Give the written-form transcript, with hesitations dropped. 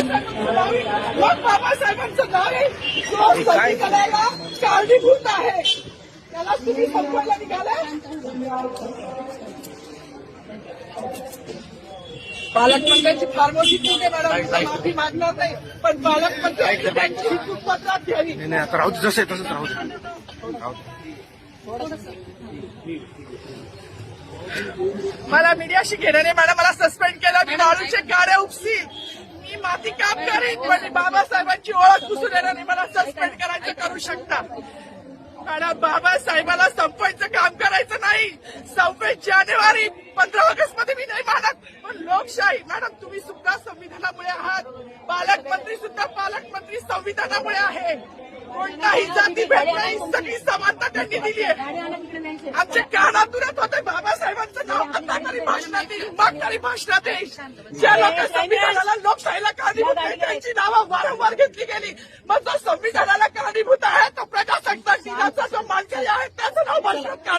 मग बाबासाहेबांचं नाव आहे जो संविधानाला कारणीभूत आहे त्याला तुम्ही संपवायला निघाला. पालकमंत्र्यांची फार मोठी चूक आहे मॅडम, माफी मागणार नाही, पण पालकमंत्र्यांची त्यांची ही चूक पत्रात घ्यावी. नाही आता राहू दे, जसं आहे तसंच राहू दे. मला मीडियाशी घेणं नाही मॅडम, मला सस्पेंड केलं, मी वाळूचे गाड्या उपसील, मी माती काम करीन, पण बाबासाहेबांची ओळख पुसून येणार नाही. मला सस्पेंड करायचं करू शकता मॅडम. बाबासाहेबाला संपवायचं काम करायचं नाही. 26 जानेवारी 15 ऑगस्ट मध्ये मी नाही मानत, पण लोकशाही मॅडम तुम्ही सुद्धा संविधानामुळे आहात, पालकमंत्री सुद्धा पालकमंत्री संविधानामुळे आहे. कोणताही जातीभेद नाही, सगळी समानता त्यांनी दिली आहे. आमच्या कानातूनच होते बाबासाहेबांचं नाव आता तरी भाषणात येईल, मग तरी भाषणात येईल. ज्या लोक संविधानाला लोकशाहीला कारणीभूत आहे त्यांची नावं वारंवार घेतली गेली. मग जो संविधानाला कारणीभूत आहे तो प्रजासत्ताक दिनाचा जो मानकरी आहे त्याचं नाव भाषणात